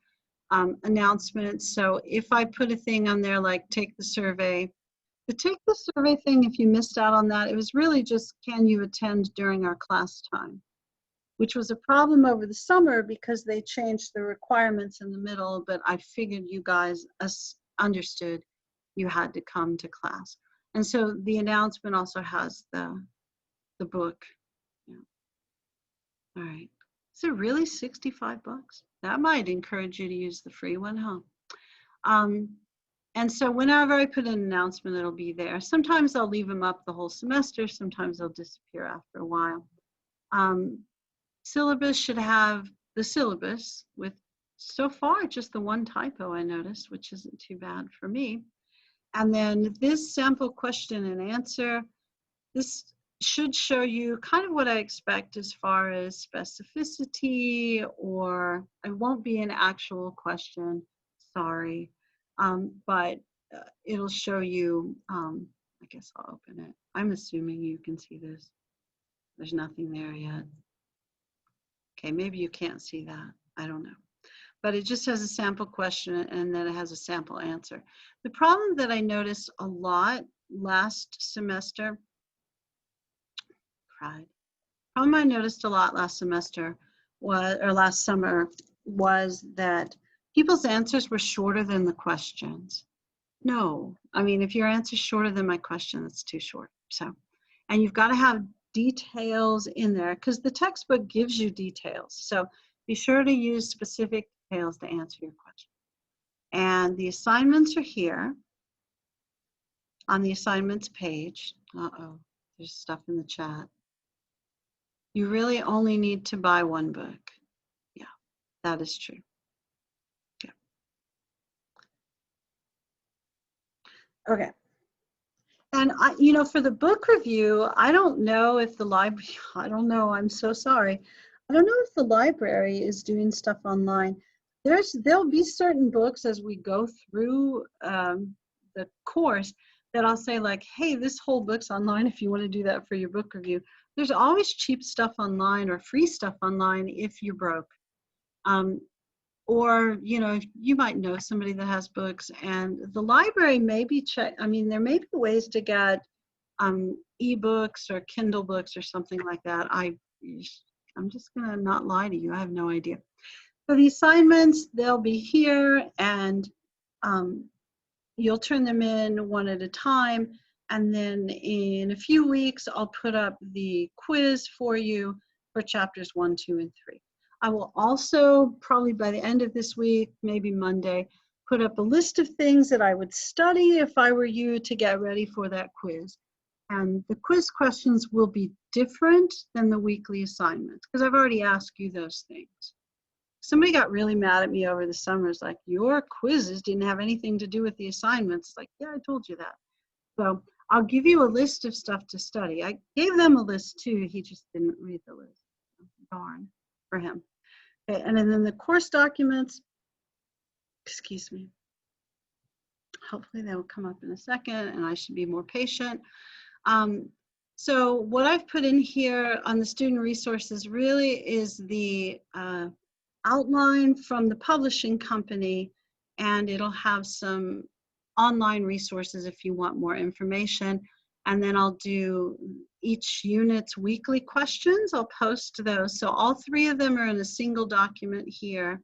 announcements. So if I put a thing on there like take the survey, the take the survey thing, if you missed out on that, it was really just can you attend during our class time, which was a problem over the summer because they changed the requirements in the middle, but I figured you guys understood you had to come to class. And so the announcement also has the book. Yeah. All right. Is it really $65? That might encourage you to use the free one, huh? And so whenever I put an announcement, it'll be there. Sometimes I'll leave them up the whole semester. Sometimes they'll disappear after a while. Syllabus should have the syllabus with so far just the one typo I noticed, which isn't too bad for me. And then this sample question and answer, this should show you kind of what I expect as far as specificity, or it won't be an actual question, sorry. But it'll show you, I guess I'll open it. I'm assuming you can see this. There's nothing there yet. Okay, maybe you can't see that. I don't know. But it just has a sample question and then it has a sample answer. The problem that I noticed a lot last semester, problem I noticed a lot last semester was, or last summer, was that people's answers were shorter than the questions. No, I mean, if your answer's shorter than my question, it's too short. So, and you've got to have details in there because the textbook gives you details. So be sure to use specific details to answer your question. And the assignments are here on the assignments page. Uh-oh, there's stuff in the chat. You really only need to buy one book. Yeah, that is true. Yeah. Okay. And you know, for the book review, I don't know if the library, I don't know, I'm so sorry. I don't know if the library is doing stuff online. There'll be certain books as we go through the course that I'll say like, hey, this whole book's online if you want to do that for your book review. There's always cheap stuff online or free stuff online if you're broke. Or, you know, you might know somebody that has books, and the library may be I mean, there may be ways to get ebooks or Kindle books or something like that. I'm just gonna not lie to you, I have no idea. So the assignments, they'll be here, and you'll turn them in one at a time, and then in a few weeks, I'll put up the quiz for you for chapters 1, 2, and 3. I will also, probably by the end of this week, maybe Monday, put up a list of things that I would study if I were you to get ready for that quiz. And the quiz questions will be different than the weekly assignments because I've already asked you those things. Somebody got really mad at me over the summer. It's like, your quizzes didn't have anything to do with the assignments. It's like, yeah, I told you that. So I'll give you a list of stuff to study. I gave them a list too. He just didn't read the list. Darn for him. Okay, and then the course documents, excuse me. Hopefully they will come up in a second and I should be more patient. So what I've put in here on the student resources really is the outline from the publishing company, and it'll have some online resources if you want more information. And then I'll do each unit's weekly questions. I'll post those. So all 3 of them are in a single document here.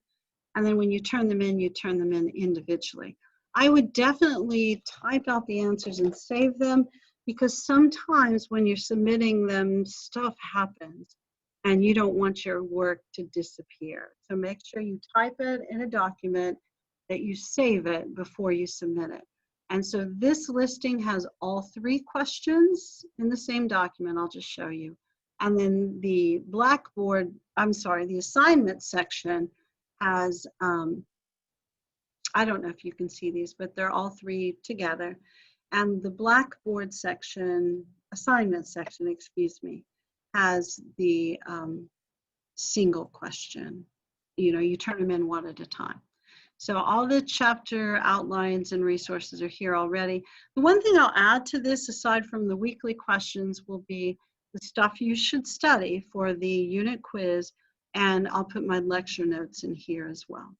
And then when you turn them in individually. I would definitely type out the answers and save them, because sometimes when you're submitting them, stuff happens and you don't want your work to disappear. So make sure you type it in a document, that you save it before you submit it. And so this listing has all 3 questions in the same document. I'll just show you. And then the Blackboard, the assignment section has, I don't know if you can see these, but they're all 3 together. And the Blackboard section, assignment section, excuse me, has the single question. You know, you turn them in one at a time. So all the chapter outlines and resources are here already. The one thing I'll add to this, aside from the weekly questions, will be the stuff you should study for the unit quiz, and I'll put my lecture notes in here as well.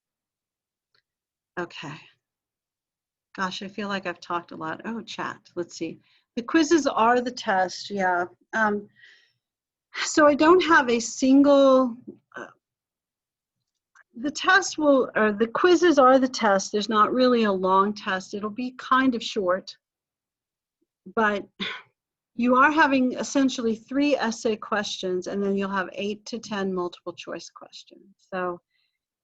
Okay. Gosh, I feel like I've talked a lot. Oh, chat. Let's see. The quizzes are the test. Yeah. So I don't have a single, the test will, or the quizzes are the test. There's not really a long test. It'll be kind of short, but you are having essentially 3 essay questions, and then you'll have 8 to 10 multiple choice questions. So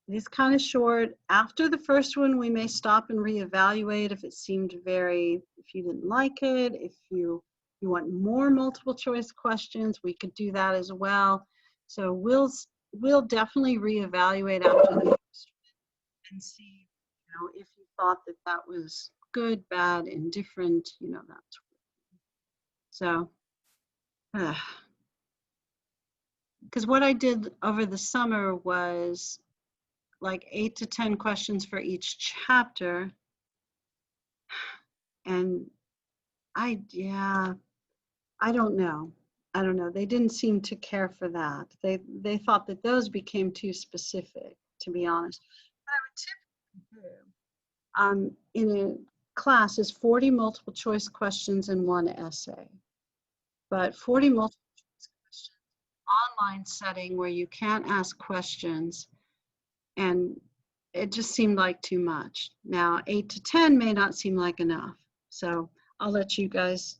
it is kind of short. After the first one, we may stop and reevaluate if it seemed if you didn't like it, if you want more multiple choice questions, we could do that as well. So we'll definitely reevaluate after the first one and see, you know, if you thought that that was good, bad, indifferent, you know, that sort of thing. So, because what I did over the summer was like 8 to 10 questions for each chapter. And I don't know. They didn't seem to care for that. They thought that those became too specific, to be honest. What I would typically do in a class is 40 multiple choice questions and 1 essay. But 40 multiple choice questions, online setting where you can't ask questions, and it just seemed like too much. Now, 8 to 10 may not seem like enough. So I'll let you guys,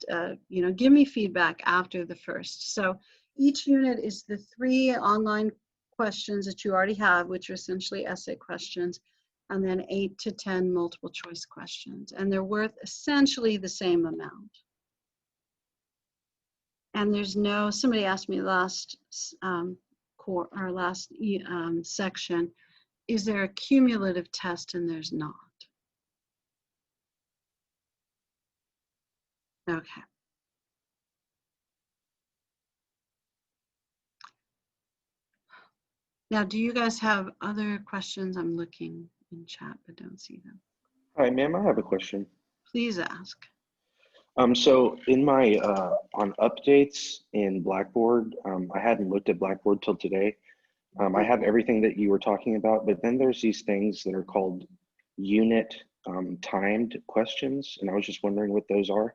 you know, give me feedback after the first. So each unit is the 3 online questions that you already have, which are essentially essay questions, and then 8 to 10 multiple choice questions. And they're worth essentially the same amount. And there's no, somebody asked me last section, is there a cumulative test? And there's not. Okay. Now, do you guys have other questions? I'm looking in chat, but don't see them. Hi, ma'am, I have a question. Please ask. So in my, on updates in Blackboard, I hadn't looked at Blackboard till today. I have everything that you were talking about, but then there's these things that are called unit timed questions, and I was just wondering what those are.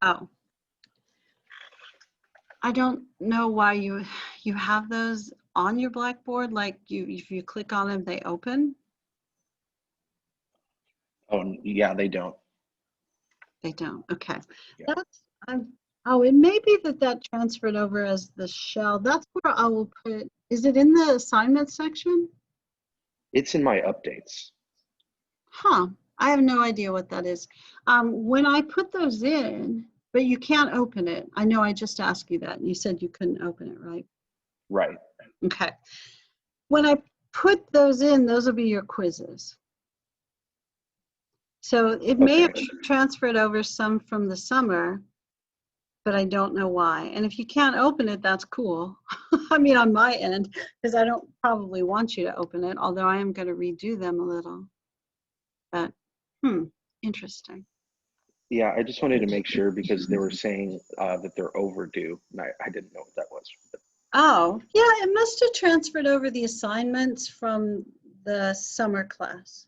Oh. I don't know why you have those on your Blackboard, like if you click on them, they open. Oh, yeah, they don't. They don't, okay. Yeah. Oh, it may be that transferred over as the shell. That's where I will put, is it in the assignment section? It's in my updates. Huh, I have no idea what that is. When I put those in, but you can't open it. I know I just asked you that and you said you couldn't open it, right? Right. Okay. When I put those in, those will be your quizzes. So it may have transferred over some from the summer, but I don't know why. And if you can't open it, that's cool. I mean, on my end, because I don't probably want you to open it, although I am going to redo them a little. But, interesting. Yeah, I just wanted to make sure because they were saying that they're overdue, and I didn't know what that was. Oh, yeah, it must have transferred over the assignments from the summer class.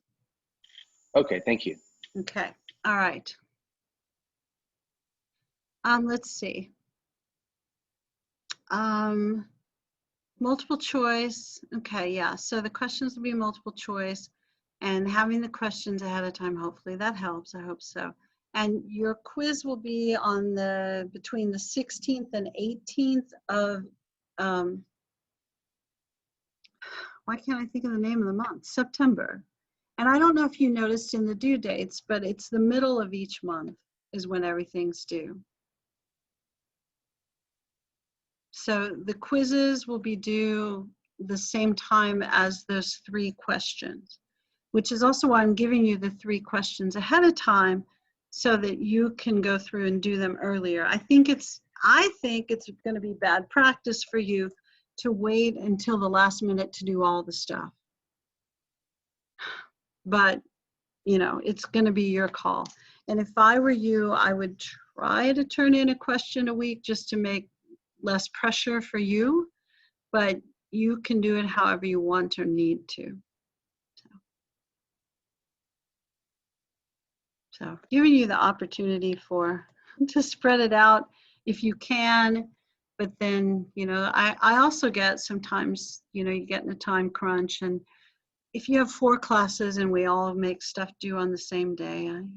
Okay, thank you. Okay, all right. Let's see. Multiple choice. Okay, yeah. So the questions will be multiple choice, and having the questions ahead of time, hopefully that helps. I hope so. And your quiz will be on between the 16th and 18th of, why can't I think of the name of the month? September. And I don't know if you noticed in the due dates, but it's the middle of each month is when everything's due. So the quizzes will be due the same time as those 3 questions, which is also why I'm giving you the 3 questions ahead of time, so that you can go through and do them earlier. I think it's going to be bad practice for you to wait until the last minute to do all the stuff. But, you know, it's going to be your call. And if I were you, I would try to turn in a question a week just to make less pressure for you, but you can do it however you want or need to. So giving you the opportunity to spread it out if you can, but then, you know, I also get sometimes, you know, you get in a time crunch, and if you have 4 classes and we all make stuff due on the same day, I know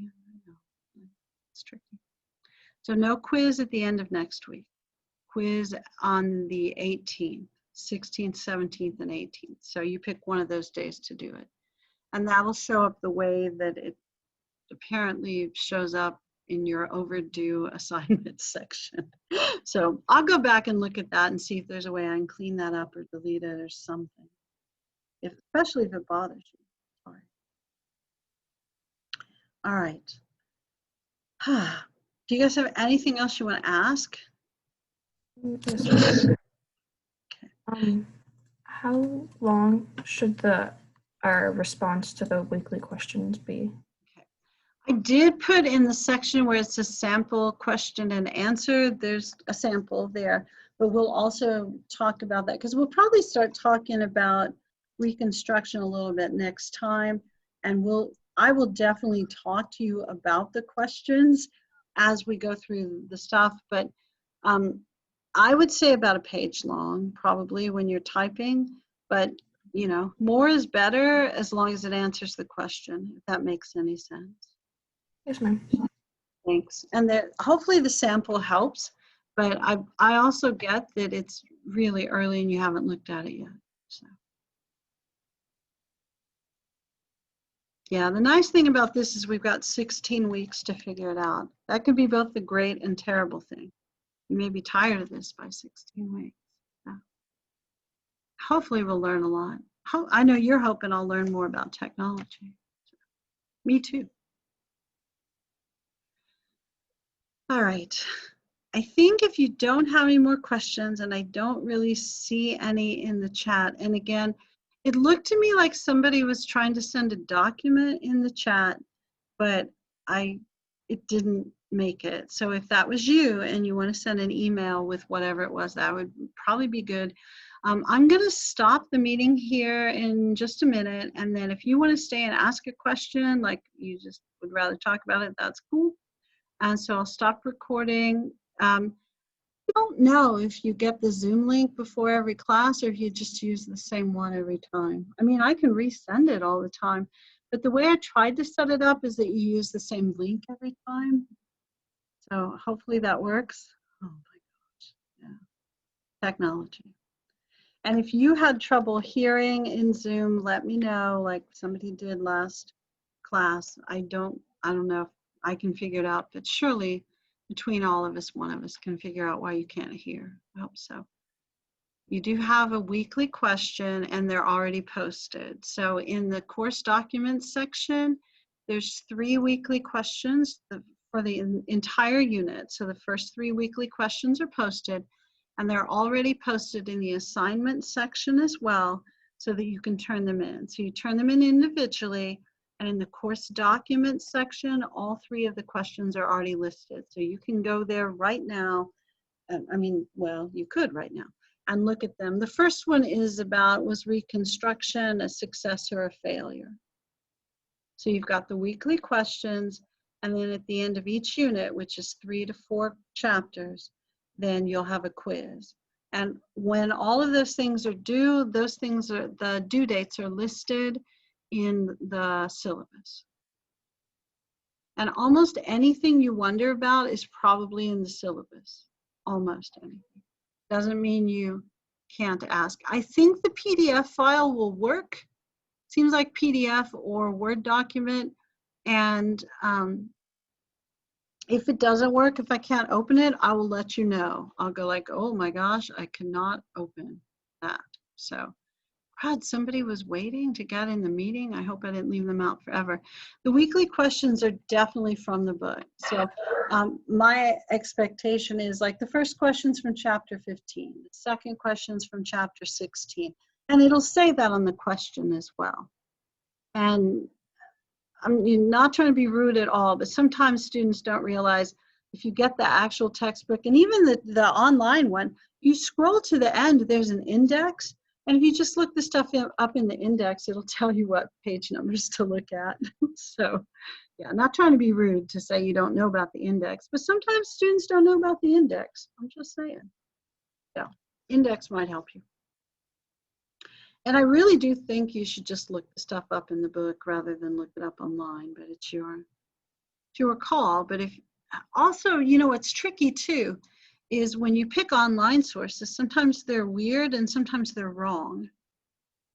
it's tricky. So no quiz at the end of next week. Quiz on the 18th, 16th, 17th, and 18th. So you pick one of those days to do it. And that will show up the way that it apparently shows up in your overdue assignment section. So I'll go back and look at that and see if there's a way I can clean that up or delete it or something. Especially if it bothers you. Sorry. All right. Do you guys have anything else you want to ask? Yes. How long should our response to the weekly questions be? I did put in the section where it's a sample question and answer. There's a sample there, but we'll also talk about that because we'll probably start talking about reconstruction a little bit next time, and I will definitely talk to you about the questions as we go through the stuff, but I would say about a page long probably when you're typing, but you know, more is better as long as it answers the question, if that makes any sense. Yes, ma'am. Thanks. And hopefully the sample helps, but I also get that it's really early and you haven't looked at it yet. So. Yeah, the nice thing about this is we've got 16 weeks to figure it out. That could be both the great and terrible thing. You may be tired of this by 16 weeks. Yeah. Hopefully we'll learn a lot. I know you're hoping I'll learn more about technology. Me too. All right. I think if you don't have any more questions, and I don't really see any in the chat, and again, it looked to me like somebody was trying to send a document in the chat, but it didn't make it. So if that was you and you want to send an email with whatever it was, that would probably be good. I'm going to stop the meeting here in just a minute, and then if you want to stay and ask a question, like you just would rather talk about it, that's cool. And so I'll stop recording. I don't know if you get the Zoom link before every class or if you just use the same one every time. I mean, I can resend it all the time, but the way I tried to set it up is that you use the same link every time. So hopefully that works. Oh my gosh, yeah, technology. And if you had trouble hearing in Zoom, let me know, like somebody did last class. I don't know if I can figure it out, but surely between all of us, one of us can figure out why you can't hear. I hope so. You do have a weekly question and they're already posted. So in the course documents section, there's 3 weekly questions for the entire unit. So the first 3 weekly questions are posted, and they're already posted in the assignment section as well, so that you can turn them in. So you turn them in individually, and in the course documents section, all 3 of the questions are already listed. So you can go there right now. Well, you could right now and look at them. The first one was reconstruction, a success or a failure. So you've got the weekly questions, and then at the end of each unit, which is 3 to 4 chapters, then you'll have a quiz. And when all of those things are due, the due dates are listed in the syllabus. And almost anything you wonder about is probably in the syllabus. Almost anything. Doesn't mean you can't ask. I think the PDF file will work. Seems like PDF or Word document. And if it doesn't work, if I can't open it, I will let you know. I'll go like, oh my gosh, I cannot open that. So God, somebody was waiting to get in the meeting. I hope I didn't leave them out forever. The weekly questions are definitely from the book. So my expectation is like the first question's from chapter 15, the second question's from chapter 16, and it'll say that on the question as well. And I'm not trying to be rude at all, but sometimes students don't realize if you get the actual textbook and even the online one, you scroll to the end, there's an index. And if you just look the stuff up in the index, it'll tell you what page numbers to look at. So yeah, not trying to be rude to say you don't know about the index, but sometimes students don't know about the index. I'm just saying. Yeah, index might help you. And I really do think you should just look the stuff up in the book rather than look it up online, but it's your call. But if also, you know, what's tricky too is when you pick online sources, sometimes they're weird and sometimes they're wrong.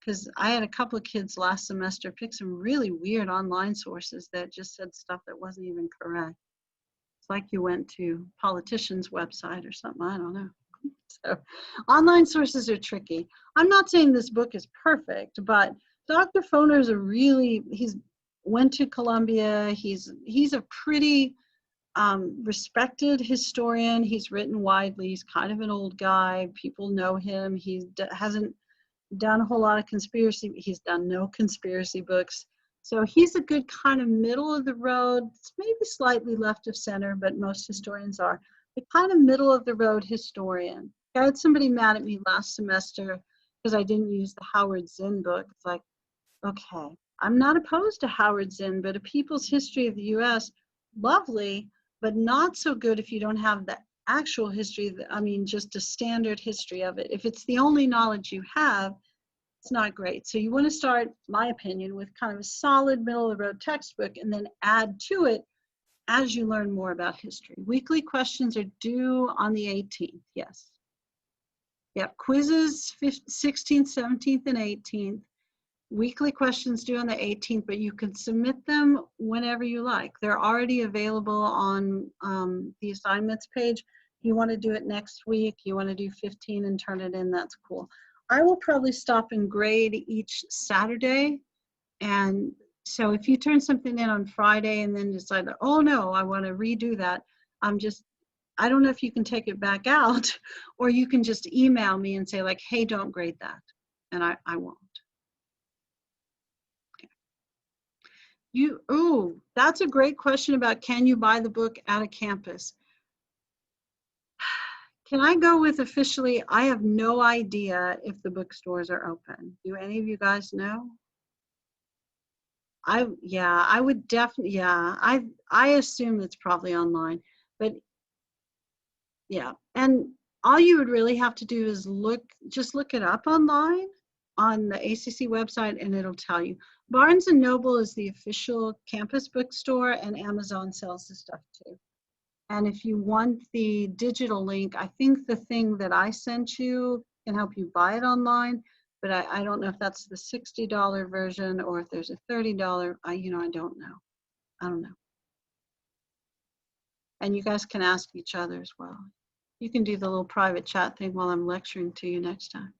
Because I had a couple of kids last semester pick some really weird online sources that just said stuff that wasn't even correct. It's like you went to politician's website or something, I don't know. So online sources are tricky. I'm not saying this book is perfect, but Dr. Foner's he's went to Columbia. He's a pretty respected historian. He's written widely. He's kind of an old guy. People know him. He hasn't done a whole lot of conspiracy. He's done no conspiracy books. So he's a good kind of middle of the road. It's maybe slightly left of center, but most historians are. The kind of middle of the road historian. I had somebody mad at me last semester because I didn't use the Howard Zinn book. It's like, okay, I'm not opposed to Howard Zinn, but A People's History of the U.S., lovely, but not so good if you don't have the actual history. I mean, just a standard history of it. If it's the only knowledge you have, it's not great. So you want to start, my opinion, with kind of a solid middle of the road textbook and then add to it as you learn more about history. Weekly questions are due on the 18th, yes. Yep, quizzes 16th, 17th, and 18th. Weekly questions due on the 18th, but you can submit them whenever you like. They're already available on the assignments page. You want to do it next week, you want to do 15 and turn it in, that's cool. I will probably stop and grade each Saturday. And so if you turn something in on Friday and then decide, oh no, I want to redo that, I don't know if you can take it back out or you can just email me and say like, hey, don't grade that. And I won't. Okay. That's a great question about can you buy the book at a campus? Can I go with officially, I have no idea if the bookstores are open. Do any of you guys know? I would definitely, yeah, I assume it's probably online, but yeah. And all you would really have to do is just look it up online on the ACC website and it'll tell you. Barnes & Noble is the official campus bookstore and Amazon sells the stuff too. And if you want the digital link, I think the thing that I sent you can help you buy it online, but I don't know if that's the $60 version or if there's a $30, I don't know. I don't know. And you guys can ask each other as well. You can do the little private chat thing while I'm lecturing to you next time.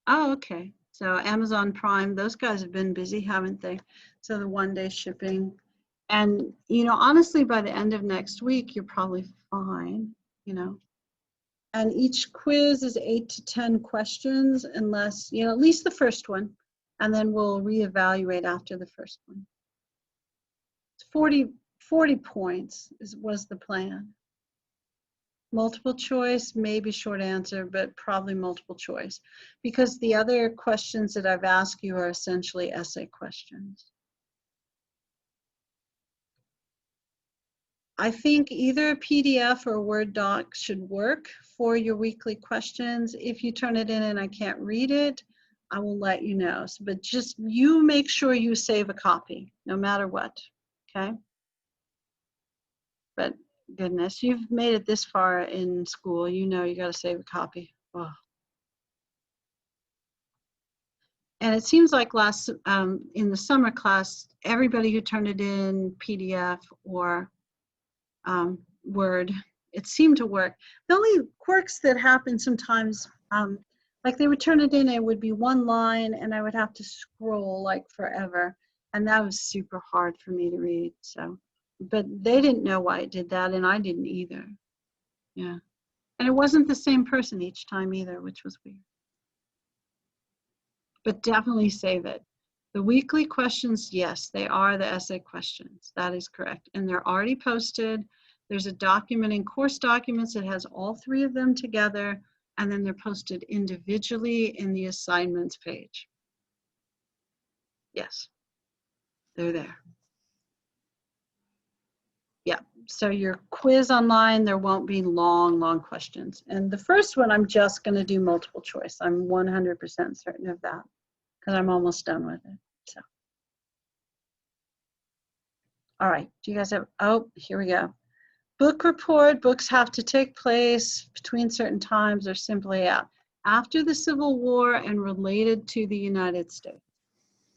Oh, okay. So Amazon Prime, those guys have been busy, haven't they? So the one-day shipping. And, honestly, by the end of next week, you're probably fine, And each quiz is 8 to 10 questions, unless, at least the first one. And then we'll reevaluate after the first one. 40 points was the plan. Multiple choice, maybe short answer, but probably multiple choice. Because the other questions that I've asked you are essentially essay questions. I think either a PDF or a Word doc should work for your weekly questions. If you turn it in and I can't read it, I will let you know. But just you make sure you save a copy, no matter what, okay? But goodness, you've made it this far in school, you got to save a copy. Oh. And it seems like in the summer class, everybody who turned it in PDF or Word, it seemed to work. The only quirks that happen sometimes, like they would turn it in, it would be one line and I would have to scroll like forever. And that was super hard for me to read. So, but they didn't know why it did that and I didn't either. Yeah. And it wasn't the same person each time either, which was weird. But definitely save it. The weekly questions, yes, they are the essay questions. That is correct. And they're already posted. There's a document in course documents that has all 3 of them together, and then they're posted individually in the assignments page. Yes, they're there. Yeah, so your quiz online, there won't be long questions. And the first one, I'm just going to do multiple choice. I'm 100% certain of that because I'm almost done with it. So, all right, do you guys have, oh, here we go. Book report, books have to take place between certain times or simply after the Civil War and related to the United States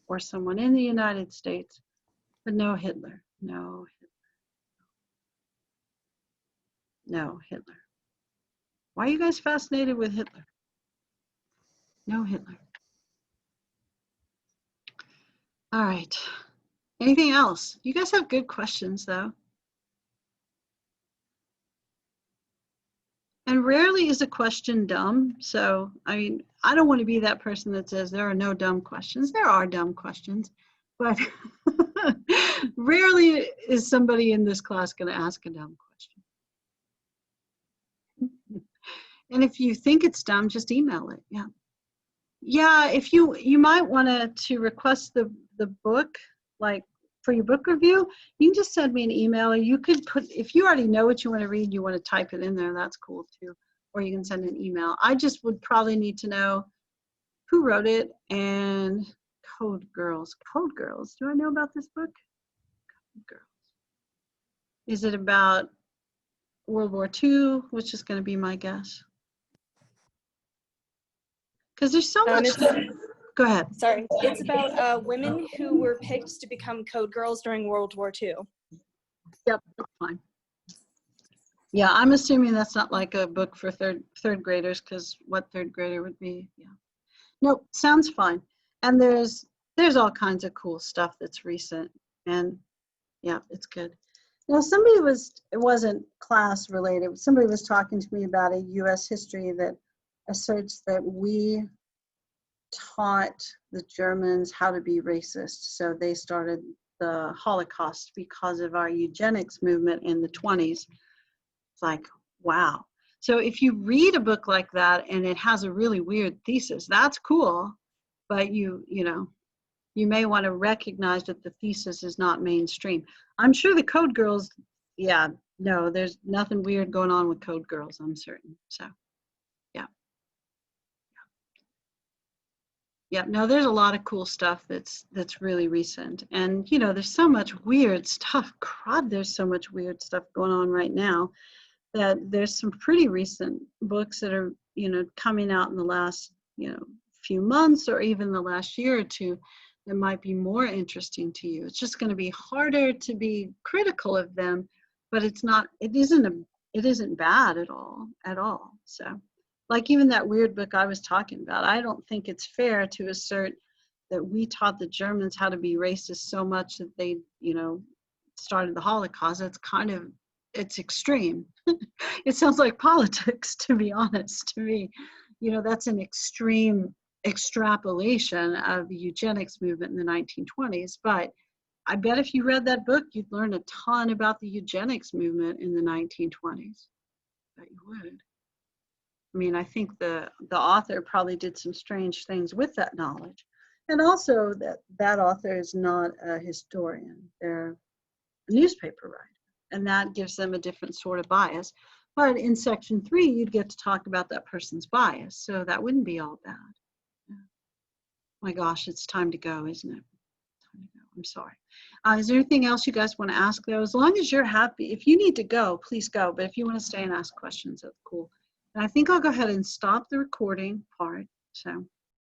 or someone in the United States, but no Hitler, no Hitler. No Hitler. Why are you guys fascinated with Hitler? No Hitler. All right. Anything else? You guys have good questions though. And rarely is a question dumb. So, I mean, I don't want to be that person that says there are no dumb questions. There are dumb questions, but rarely is somebody in this class going to ask a dumb question. And if you think it's dumb, just email it. Yeah. Yeah, if you might want to request the book, like for your book review, you can just send me an email, or you could put, if you already know what you want to read, you want to type it in there, that's cool too. Or you can send an email. I just would probably need to know who wrote it and Code Girls. Code Girls, do I know about this book? Code Girls. Is it about World War II, which is going to be my guess? Because there's so much. Go ahead. Sorry, it's about women who were picked to become code girls during World War II. Yep, that's fine. Yeah, I'm assuming that's not like a book for third graders, because what third grader would be? Yeah. Nope, sounds fine. And there's all kinds of cool stuff that's recent, and yeah, it's good. Now, it wasn't class related, somebody was talking to me about a U.S. history that asserts that we taught the Germans how to be racist. So they started the Holocaust because of our eugenics movement in the 20s. It's like, wow. So if you read a book like that and it has a really weird thesis, that's cool, but you may want to recognize that the thesis is not mainstream. I'm sure the Code Girls, yeah, no, there's nothing weird going on with Code Girls, I'm certain. So, yeah. Yeah, no, there's a lot of cool stuff that's really recent. And, there's so much weird stuff. God, there's so much weird stuff going on right now that there's some pretty recent books that are, coming out in the last, few months or even the last year or two that might be more interesting to you. It's just going to be harder to be critical of them, but it isn't bad at all. So, like even that weird book I was talking about, I don't think it's fair to assert that we taught the Germans how to be racist so much that they, started the Holocaust. It's extreme. It sounds like politics, to be honest, to me. That's an extreme extrapolation of the eugenics movement in the 1920s. But I bet if you read that book, you'd learn a ton about the eugenics movement in the 1920s. I bet you would. I mean, I think the author probably did some strange things with that knowledge. And also that author is not a historian. They're a newspaper writer. And that gives them a different sort of bias. But in section 3, you'd get to talk about that person's bias. So that wouldn't be all bad. Yeah. My gosh, it's time to go, isn't it? Time to go. I'm sorry. Is there anything else you guys want to ask, though? As long as you're happy. If you need to go, please go. But if you want to stay and ask questions, that's cool. And I think I'll go ahead and stop the recording part. So.